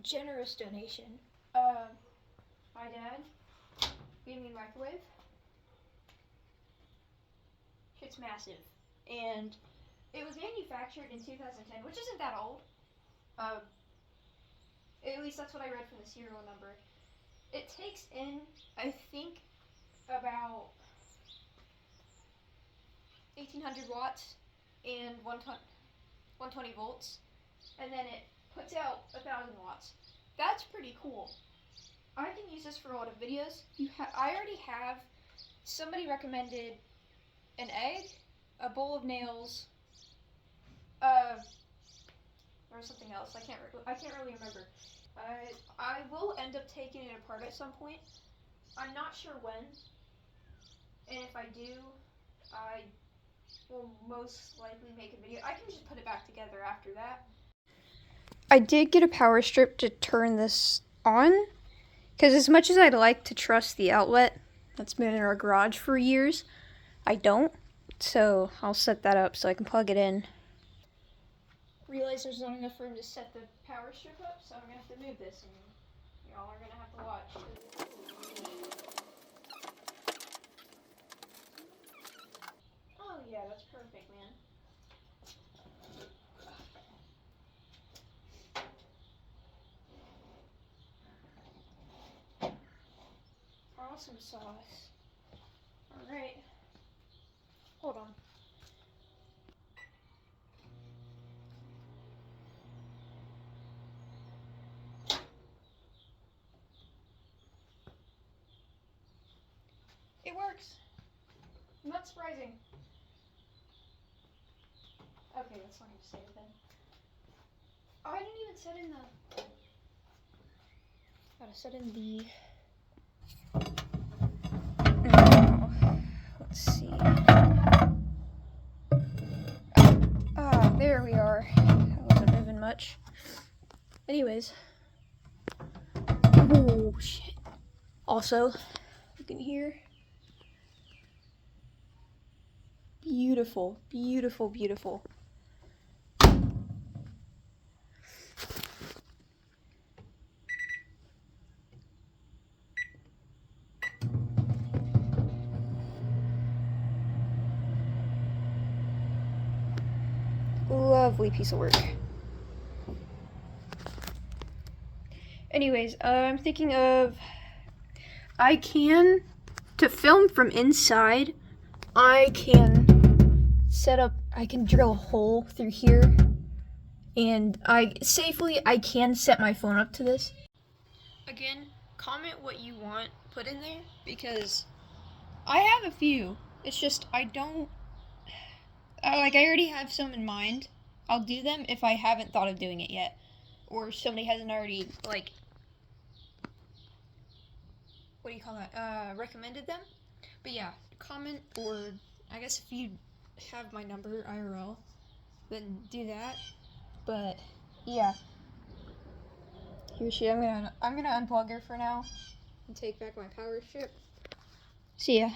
generous donation. My dad gave me a microwave. It's massive, and it was manufactured in 2010, which isn't that old. At least that's what I read from the serial number. It takes in, I think, about 1800 watts and 120 volts, and then it puts out 1000 watts. That's pretty cool. I can use this for a lot of videos. I already have, somebody recommended an egg, a bowl of nails, or something else. I can't really remember. I will end up taking it apart at some point. I'm not sure when, and if I do, I will most likely make a video. I can just put it back together after that. I did get a power strip to turn this on, because as much as I'd like to trust the outlet that's been in our garage for years, I don't. So I'll set that up so I can plug it in. Realize there's not enough room to set the power strip up, so I'm gonna have to move this, and y'all are gonna have to watch. Oh yeah, that's perfect, man. Awesome sauce. Alright. Hold on. It works. Not surprising. Okay, that's not gonna save it then. Oh, I didn't even set in the... Gotta set in the... Let's see. Ah, there we are. That wasn't moving much. Anyways. Oh, shit. Also, you can hear. Beautiful, beautiful, beautiful. Lovely piece of work. Anyways, I'm thinking of, to film from inside, I can drill a hole through here, and I can set my phone up to this. Again, comment what you want put in there, because I have a few. It's just, I already have some in mind. I'll do them if I haven't thought of doing it yet, or somebody hasn't already, recommended them. But yeah, comment, or I guess if you have my number IRL, then do that. But yeah, here she. I'm gonna unplug her for now and take back my power strip. See ya.